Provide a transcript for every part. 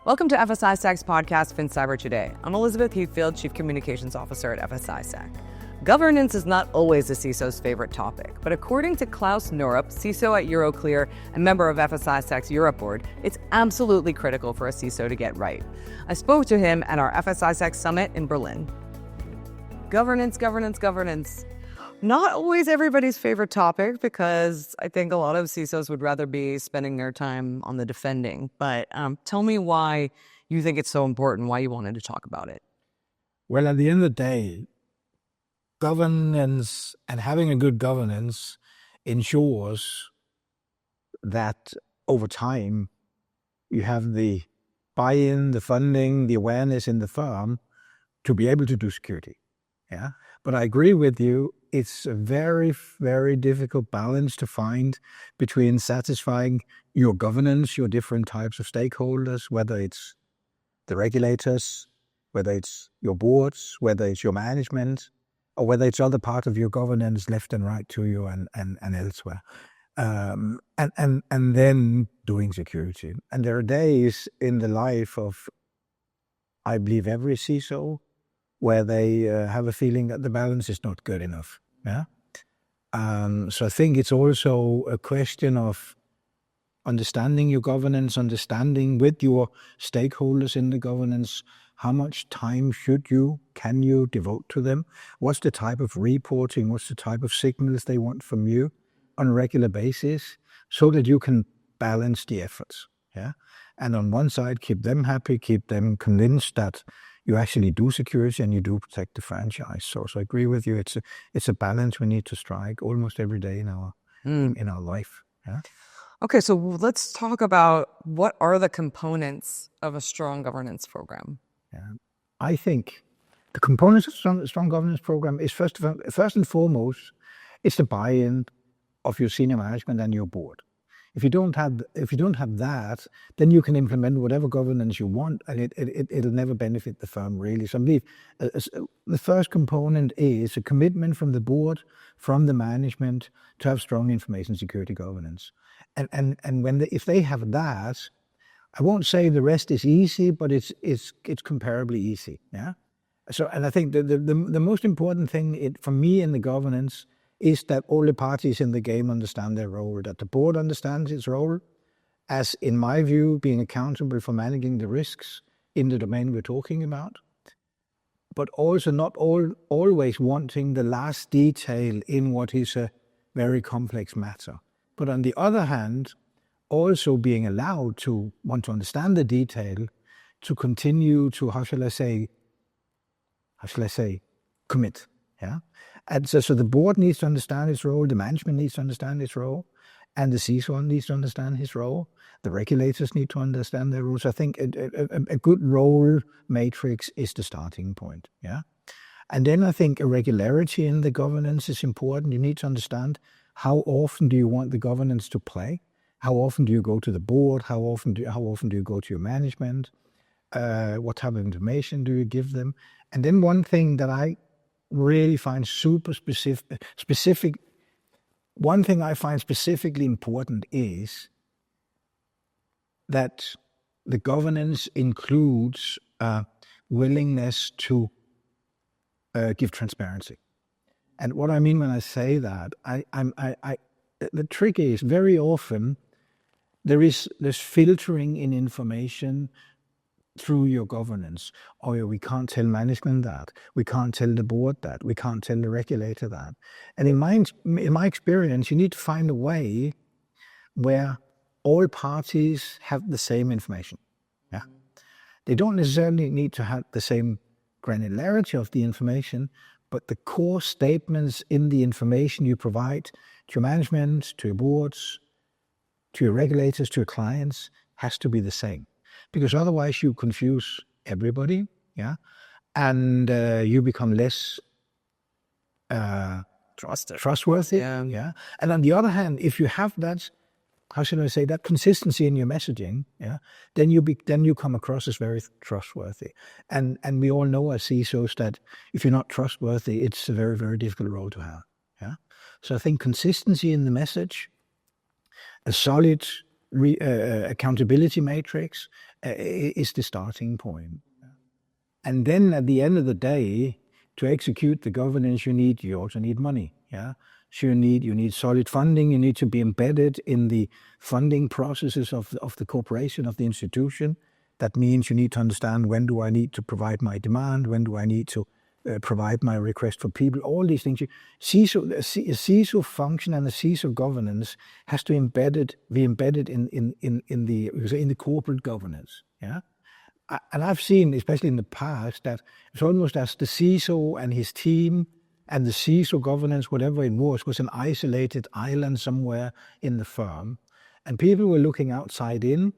Welcome to FS-ISAC's podcast, FinCyber Today. I'm Elizabeth Heathfield, Chief Communications Officer at FS-ISAC. Governance is not always a CISO's favorite topic, but according to Claus Norup, CISO at Euroclear and member of FS-ISAC's Europe board, it's absolutely critical for a CISO to get right. I spoke to him at our FS-ISAC summit in Berlin. Governance. Not always everybody's favorite topic, because I think a lot of CISOs would rather be spending their time on the defending. But tell me why you think it's so important, why you wanted to talk about it. Well, at the end of the day, governance and having a good governance ensures that over time you have the buy-in, the funding, the awareness in the firm to be able to do security. Yeah, but I agree with you. It's a very, very difficult balance to find between satisfying your governance, your different types of stakeholders, whether it's the regulators, whether it's your boards, whether it's your management, or whether it's other part of your governance left and right to you and elsewhere. And then doing security. And there are days in the life of, I believe, every CISO where they have a feeling that the balance is not good enough. Yeah. So I think it's also a question of understanding your governance, understanding with your stakeholders in the governance, how much time can you devote to them? What's the type of reporting? What's the type of signals they want from you on a regular basis, so that you can balance the efforts. Yeah. And on one side, keep them happy, keep them convinced that you actually do security and you do protect the franchise. So I agree with you. It's a balance we need to strike almost every day in our life. Yeah. Okay, so let's talk about what are the components of a strong governance program. Yeah. I think the components of a strong governance program is first and foremost, it's the buy-in of your senior management and your board. If you don't have that, then you can implement whatever governance you want, and it'll never benefit the firm really. So I believe the first component is a commitment from the board, from the management, to have strong information security governance. And if they have that, I won't say the rest is easy, but it's comparably easy. Yeah. So, and I think the most important thing for me in the governance is that all the parties in the game understand their role, that the board understands its role as, in my view, being accountable for managing the risks in the domain we're talking about, but also not always wanting the last detail in what is a very complex matter. But on the other hand, also being allowed to want to understand the detail, to continue to, how shall I say, commit. Yeah. And so the board needs to understand its role, the management needs to understand its role, and the CISO needs to understand his role. The regulators need to understand their roles. I think a good role matrix is the starting point. Yeah. And then I think a regularity in the governance is important. You need to understand, how often do you want the governance to play? How often do you go to the board? How often do you go to your management? What type of information do you give them? And then one thing that I really find super specific. One thing I find specifically important is that the governance includes willingness to give transparency. And what I mean when I say that, the trick is very often there's filtering in information through your governance. Oh, we can't tell management that. We can't tell the board that. We can't tell the regulator that. And in my experience, you need to find a way where all parties have the same information. Yeah, they don't necessarily need to have the same granularity of the information, but the core statements in the information you provide to your management, to your boards, to your regulators, to your clients, has to be the same. Because otherwise you confuse everybody, yeah, and you become less trustworthy, yeah. And on the other hand, if you have that, how should I say, that consistency in your messaging, yeah, then you come across as very trustworthy. And we all know as CISOs that if you're not trustworthy, it's a very, very difficult role to have, yeah. So I think consistency in the message, a solid accountability matrix is the starting point. And then at the end of the day, to execute the governance, you also need money. Yeah. So you need solid funding. You need to be embedded in the funding processes of the corporation, of the institution. That means you need to understand, when do I need to provide my demand? When do I need to provide my request for people? All these things. CISO function and the CISO governance has to be embedded in the corporate governance. Yeah. And I've seen, especially in the past, that it's almost as the CISO and his team and the CISO governance, whatever it was an isolated island somewhere in the firm. And people were looking outside in,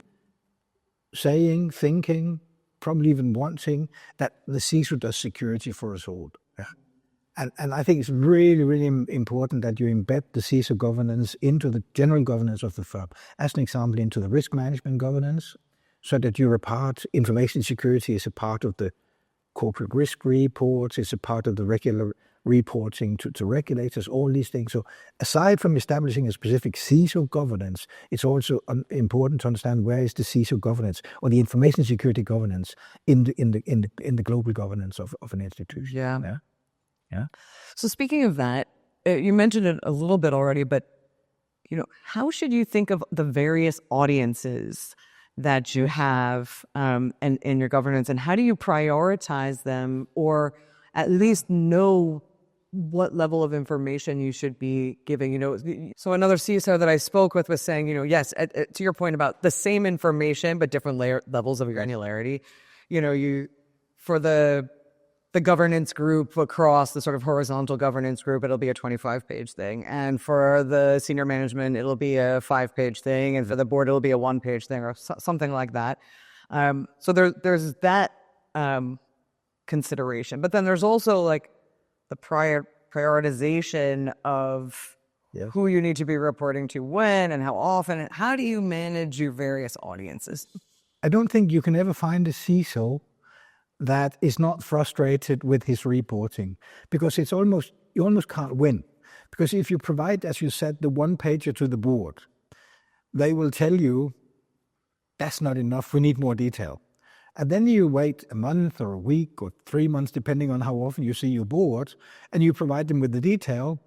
saying, thinking, probably even wanting that the CISO does security for us all. Yeah. And I think it's really, really important that you embed the CISO governance into the general governance of the firm. As an example, into the risk management governance, so that you're a part, information security is a part of the corporate risk reports, it's a part of the regular reporting to regulators, all these things. So aside from establishing a specific CISO governance, it's also important to understand where is the CISO governance or the information security governance in the global governance of an institution. Yeah. Yeah. So speaking of that, you mentioned it a little bit already, but how should you think of the various audiences that you have in your governance, and how do you prioritize them, or at least know what level of information you should be giving? So another CISO that I spoke with was saying, yes, to your point about the same information but different levels of granularity. For the governance group across the sort of horizontal governance group, it'll be a 25-page thing. And for the senior management, it'll be a 5-page thing. And for the board, it'll be a 1-page thing or something like that. So there's that consideration. But then there's also like the prioritization of who you need to be reporting to when and how often. How do you manage your various audiences? I don't think you can ever find a CISO that is not frustrated with his reporting, because you almost can't win. Because if you provide, as you said, the 1-pager to the board, they will tell you, that's not enough, we need more detail. And then you wait a month or a week or 3 months, depending on how often you see your board, and you provide them with the detail,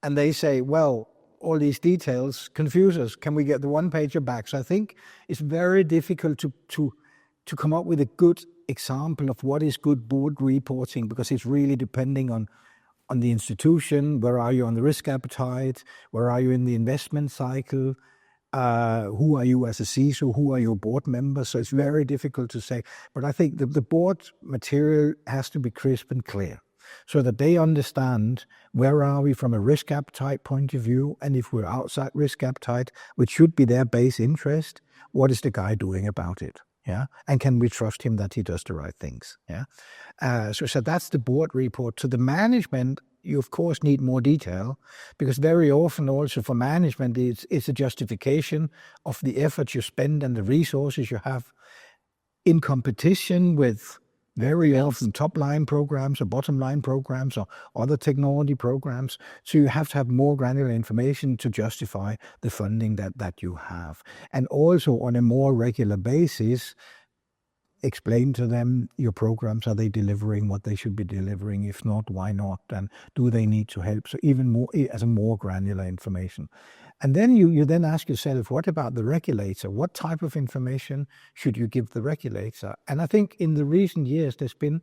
and they say, well, all these details confuse us, can we get the 1-pager back? So I think it's very difficult to come up with a good example of what is good board reporting, because it's really depending on the institution. Where are you on the risk appetite? Where are you in the investment cycle? Who are you as a CISO? Who are your board members? So it's very difficult to say. But I think the board material has to be crisp and clear, so that they understand where are we from a risk appetite point of view, and if we're outside risk appetite, which should be their base interest, what is the guy doing about it? Yeah, and can we trust him that he does the right things? Yeah, so that's the board report. To the management, you of course need more detail, because very often also for management it's a justification of the effort you spend and the resources you have in competition with very often top-line programs or bottom-line programs or other technology programs. So you have to have more granular information to justify the funding that you have. And also on a more regular basis, explain to them your programs, are they delivering what they should be delivering? If not, why not? And do they need to help? So even more as a more granular information. And then you then ask yourself, what about the regulator? What type of information should you give the regulator? And I think in the recent years, there's been,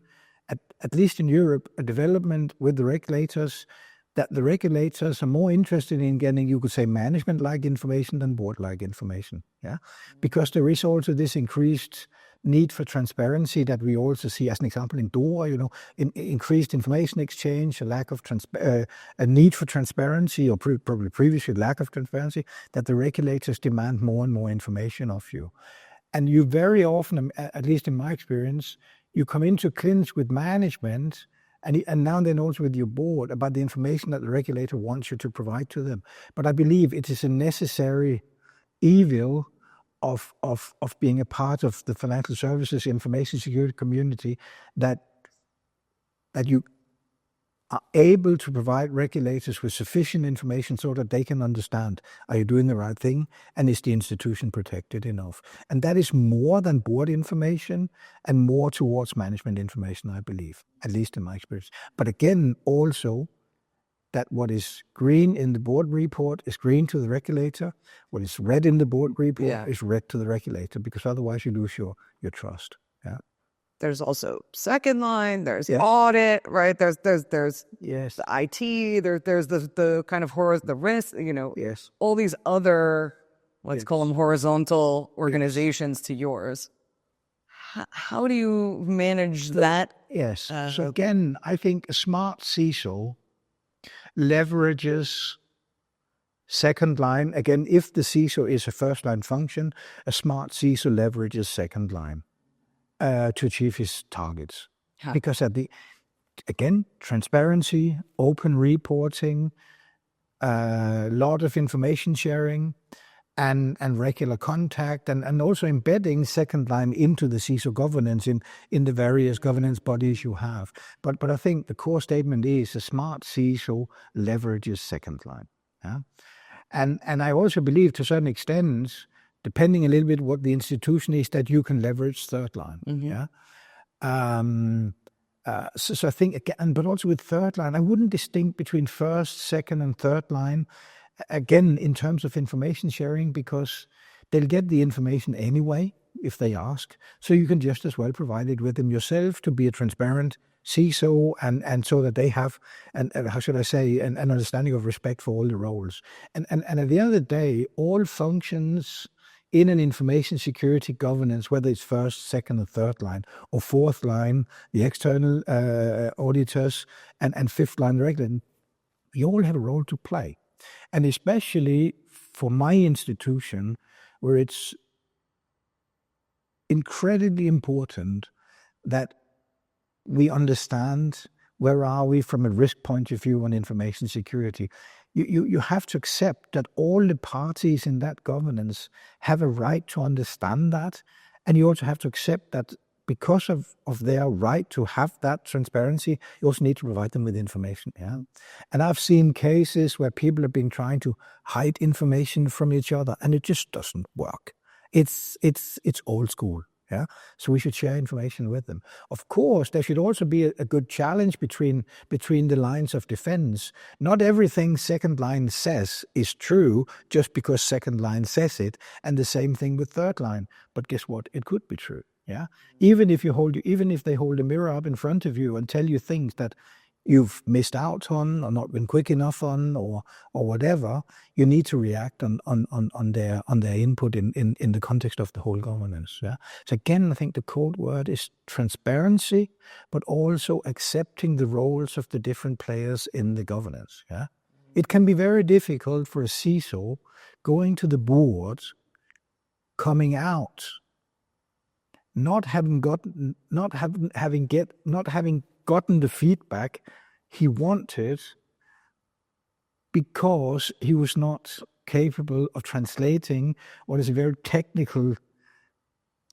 at least in Europe, a development with the regulators, that the regulators are more interested in getting, you could say, management-like information than board-like information. Yeah, because there is also this increased need for transparency that we also see, as an example, in DORA, increased information exchange, a lack of a need for transparency, or probably previously lack of transparency, that the regulators demand more and more information of you. And you very often, at least in my experience, you come into clinch with management and now and then also with your board about the information that the regulator wants you to provide to them. But I believe it is a necessary evil of being a part of the financial services information security community, that you are able to provide regulators with sufficient information so that they can understand, are you doing the right thing, and is the institution protected enough? And that is more than board information and more towards management information, I believe, at least in my experience. But again, also that what is green in the board report is green to the regulator, what is red in the board report is red to the regulator, because otherwise you lose your trust. Yeah. There's also second line, there's audit, right? There's yes. the IT, there's the kind of the risk, all these other, let's call them horizontal organizations to yours. How do you manage that? Yes. So again, I think a smart CISO leverages second line. Again, if the CISO is a first line function, a smart CISO leverages second line to achieve his targets. Because again, transparency, open reporting, a lot of information sharing, and regular contact, and also embedding second line into the CISO governance in the various governance bodies you have. But I think the core statement is a smart CISO leverages second line. Yeah? And I also believe to a certain extent, depending a little bit what the institution is, that you can leverage third line. Yeah. So I think again, but also with third line, I wouldn't distinct between first, second, and third line. Again, in terms of information sharing, because they'll get the information anyway if they ask. So you can just as well provide it with them yourself to be a transparent CISO, and so that they have, an understanding of respect for all the roles. And at the end of the day, all functions in an information security governance, whether it's first, second, or third line, or fourth line, the external auditors, and fifth line regulator, you all have a role to play. And especially for my institution, where it's incredibly important that we understand where are we from a risk point of view on information security. You have to accept that all the parties in that governance have a right to understand that. And you also have to accept that because of their right to have that transparency, you also need to provide them with information. Yeah. And I've seen cases where people have been trying to hide information from each other, and it just doesn't work. It's old school. Yeah, so we should share information with them. Of course, there should also be a good challenge between the lines of defense. Not everything second line says is true just because second line says it, and the same thing with third line. But guess what? It could be true. Yeah, even if they hold a mirror up in front of you and tell you things that you've missed out on or not been quick enough on or whatever, you need to react on their input in the context of the whole governance. Yeah. So again, I think the code word is transparency, but also accepting the roles of the different players in the governance. Yeah. It can be very difficult for a CISO going to the board, coming out, not having gotten the feedback he wanted because he was not capable of translating what is a very technical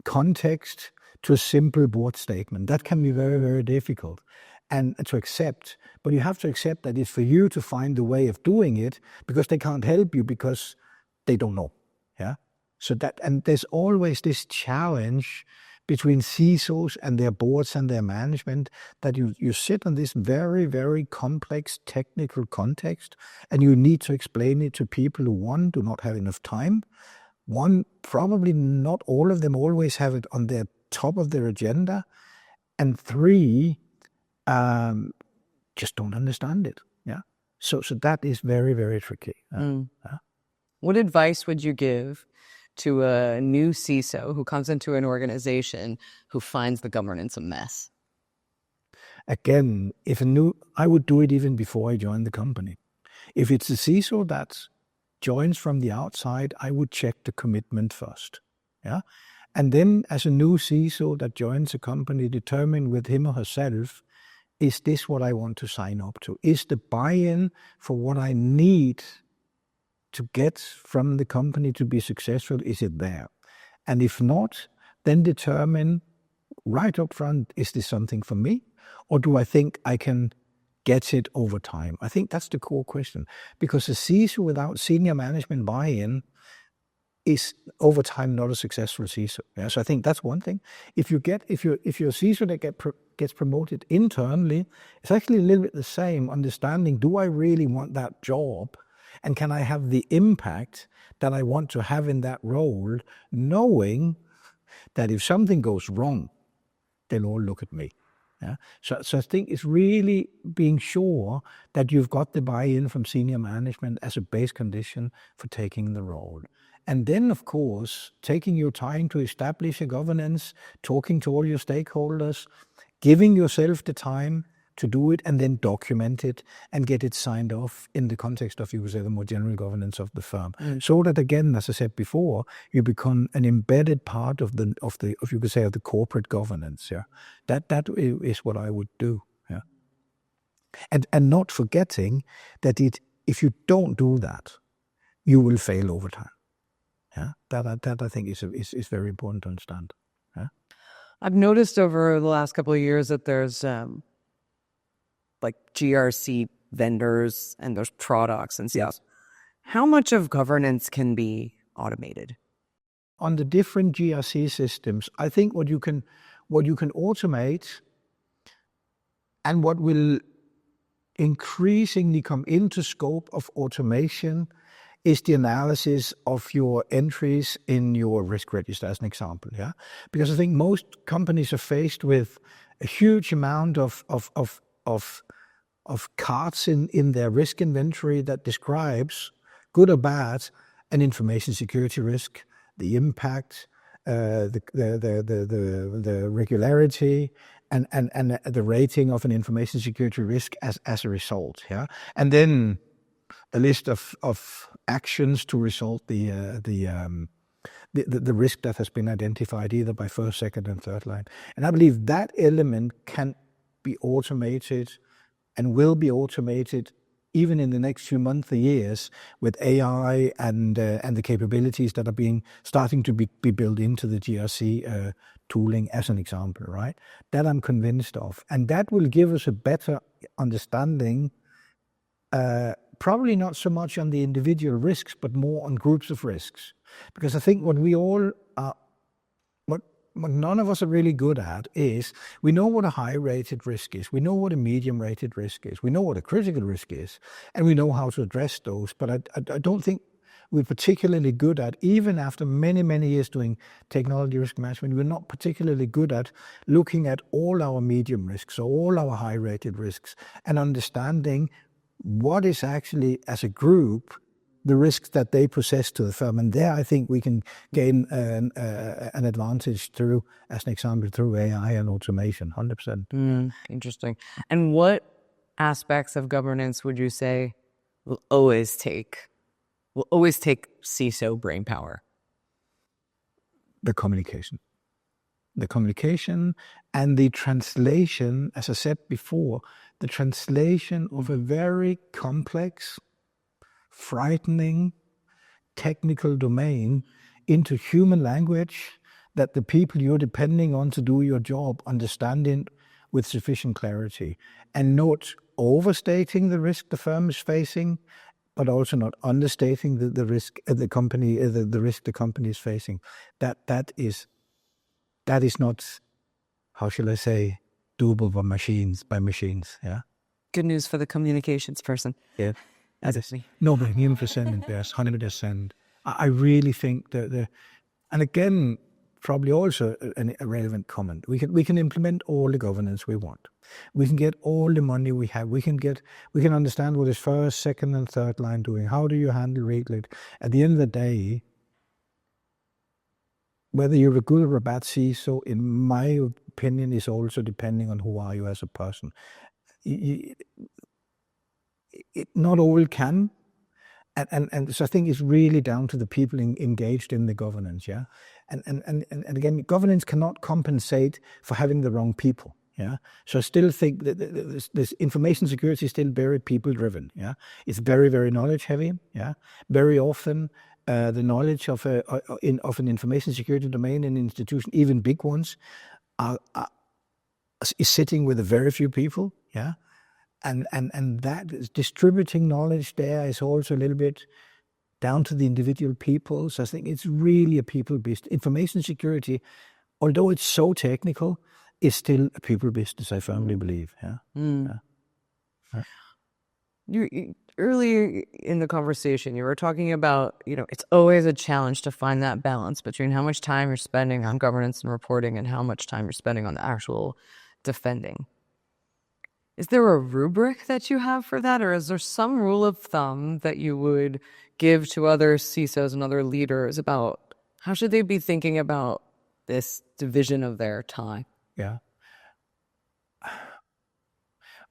context to a simple board statement. That can be very, very difficult and to accept. But you have to accept that it's for you to find the way of doing it, because they can't help you because they don't know. Yeah. So and there's always this challenge between CISOs and their boards and their management, that you sit on this very, very complex technical context, and you need to explain it to people who, one, do not have enough time, one, probably not all of them always have it on their top of their agenda, and three, just don't understand it. Yeah. So that is very, very tricky. What advice would you give to a new CISO who comes into an organization who finds the governance a mess? Again, I would do it even before I joined the company. If it's a CISO that joins from the outside, I would check the commitment first. Yeah. And then as a new CISO that joins a company, determine with him or herself, is this what I want to sign up to? Is the buy-in for what I need to get from the company to be successful, is it there? And if not, then determine right up front, is this something for me? Or do I think I can gets it over time? I think that's the core question, because a CISO without senior management buy-in is over time not a successful CISO. Yeah? So I think that's one thing. If you're a CISO that gets promoted internally, it's actually a little bit the same understanding. Do I really want that job? And can I have the impact that I want to have in that role, knowing that if something goes wrong, they'll all look at me. Yeah? So I think it's really being sure that you've got the buy-in from senior management as a base condition for taking the role. And then, of course, taking your time to establish a governance, talking to all your stakeholders, giving yourself the time to do it, and then document it and get it signed off in the context of, you would say, the more general governance of the firm. So that, again, as I said before, you become an embedded part of you could say, of the corporate governance. Yeah, that is what I would do. Yeah, and not forgetting that if you don't do that, you will fail over time. Yeah, that I think is very important to understand. Yeah? I've noticed over the last couple of years that there's like GRC vendors and there's products and stuff. Yeah. How much of governance can be automated? On the different GRC systems, I think what you can automate and what will increasingly come into scope of automation is the analysis of your entries in your risk register, as an example. Yeah, because I think most companies are faced with a huge amount of cards in their risk inventory that describes, good or bad, an information security risk, the impact, the regularity, and the rating of an information security risk as a result. Yeah, and then a list of actions to resolve the risk that has been identified either by first, second, and third line. And I believe that element can be automated and will be automated even in the next few months or years with AI and the capabilities that are starting to be built into the GRC tooling, as an example, right? That I'm convinced of. And that will give us a better understanding, probably not so much on the individual risks, but more on groups of risks. Because I think what none of us are really good at is, we know what a high-rated risk is, we know what a medium-rated risk is, we know what a critical risk is, and we know how to address those. But I don't think we're particularly good at, even after many, many years doing technology risk management, we're not particularly good at looking at all our medium risks or all our high-rated risks and understanding what is actually, as a group, the risks that they possess to the firm. And there I think we can gain an advantage through, as an example, through AI and automation, 100%. Interesting. And what aspects of governance would you say will always take CISO brainpower? The communication and the translation, as I said before, the translation of a very complex, frightening technical domain into human language that the people you're depending on to do your job understand it with sufficient clarity, and not overstating the risk the firm is facing, but also not understating the risk the company is facing. That is not, how shall I say, doable by machines. Yeah. Good news for the communications person. Yeah. No, 100%, yes, 100%. I really think that and again, probably also a relevant comment. We can implement all the governance we want. We can get all the money we have. We can understand what is first, second, and third line doing. How do you handle regulate? At the end of the day, whether you're a good or a bad CISO, in my opinion, is also depending on who are you as a person. Not all can, and so I think it's really down to the people engaged in the governance, yeah. And again, governance cannot compensate for having the wrong people, yeah. So I still think that this information security is still very people driven, yeah. It's very, very knowledge heavy, yeah. Very often, the knowledge of an information security domain in an institution, even big ones, is sitting with a very few people, yeah. And that is distributing knowledge there is also a little bit down to the individual people. So I think it's really a people business. Information security, although it's so technical, is still a people business, I firmly believe. Yeah. Yeah. You earlier in the conversation, you were talking about, it's always a challenge to find that balance between how much time you're spending on governance and reporting and how much time you're spending on the actual defending. Is there a rubric that you have for that, or is there some rule of thumb that you would give to other CISOs and other leaders about how should they be thinking about this division of their time? Yeah.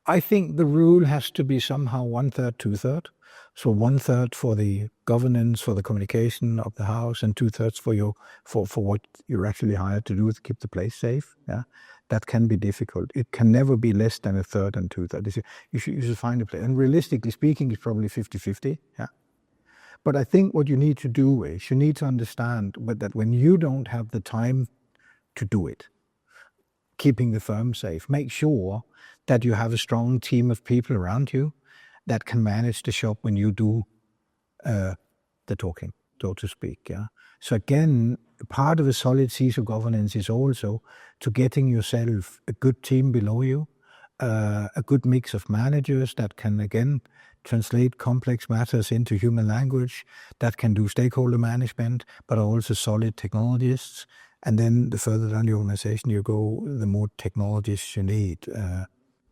I think the rule has to be somehow 1/3, 2/3. So 1/3 for the governance, for the communication of the house, and 2/3 for what you're actually hired to do to keep the place safe. Yeah, that can be difficult. It can never be less than 1/3 and 2/3. You should find a place. And realistically speaking, it's probably 50-50. Yeah. But I think what you need to do is you need to understand that when you don't have the time to do it, keeping the firm safe, make sure that you have a strong team of people around you that can manage the shop when you do the talking, so to speak. Yeah. So again, part of a solid CISO governance is also to getting yourself a good team below you, a good mix of managers that can again translate complex matters into human language, that can do stakeholder management, but are also solid technologists. And then the further down the organization you go, the more technologists you need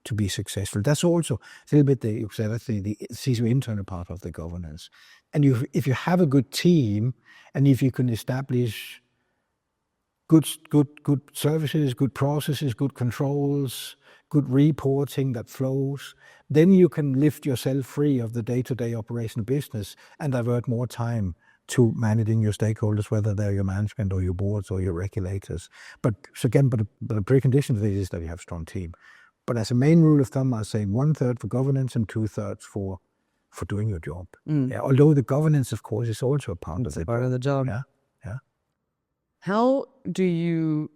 to be successful. That's also a little bit the CISO internal part of the governance. And if you have a good team, and if you can establish good services, good processes, good controls, good reporting that flows, then you can lift yourself free of the day-to-day operational business and divert more time to managing your stakeholders, whether they're your management or your boards or your regulators. But a precondition to this is that you have a strong team. But as a main rule of thumb, I say 1/3 for governance and 2/3 for doing your job. Yeah, although the governance, of course, is also a part of it. Part of the job. Yeah, yeah. How do you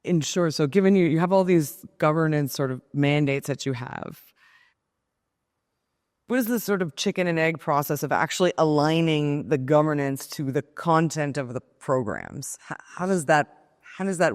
ensure, so given you have all these governance sort of mandates that you have, what is the sort of chicken and egg process of actually aligning the governance to the content of the programs? How does that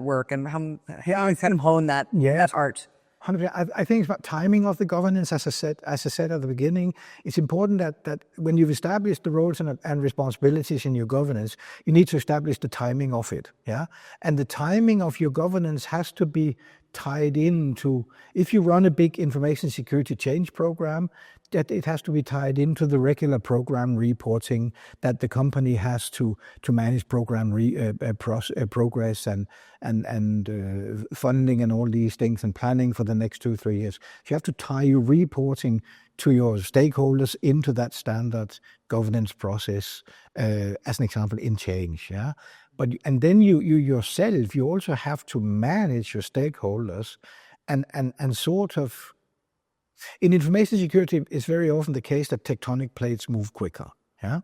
work, and how kind of hone that art? 100%. I think it's about timing of the governance. As I said at the beginning, it's important that when you've established the roles and responsibilities in your governance, you need to establish the timing of it. Yeah, and the timing of your governance has to be tied into, if you run a big information security change program, that it has to be tied into the regular program reporting that the company has to manage program progress and funding and all these things and planning for the next 2-3 years. So you have to tie your reporting to your stakeholders into that standard governance process, as an example, in change. Yeah. And then you yourself, you also have to manage your stakeholders and sort of, in information security, it's very often the case that tectonic plates move quicker. Yeah.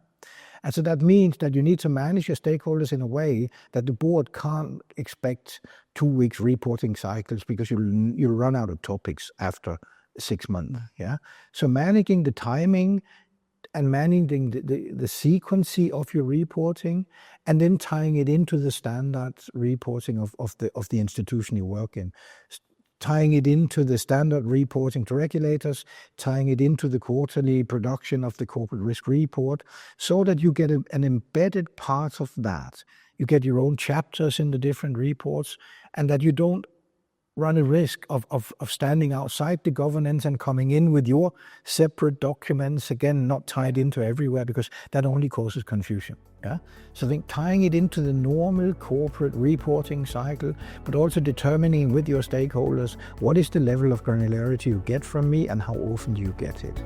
And so that means that you need to manage your stakeholders in a way that the board can't expect 2 weeks reporting cycles because you'll run out of topics after 6 months. Yeah. So managing the timing and managing the sequencing of your reporting, and then tying it into the standard reporting of the institution you work in, tying it into the standard reporting to regulators, tying it into the quarterly production of the corporate risk report, so that you get an embedded part of that. You get your own chapters in the different reports, and that you don't run a risk of standing outside the governance and coming in with your separate documents, again, not tied into everywhere, because that only causes confusion. Yeah. So I think tying it into the normal corporate reporting cycle, but also determining with your stakeholders what is the level of granularity you get from me and how often do you get it.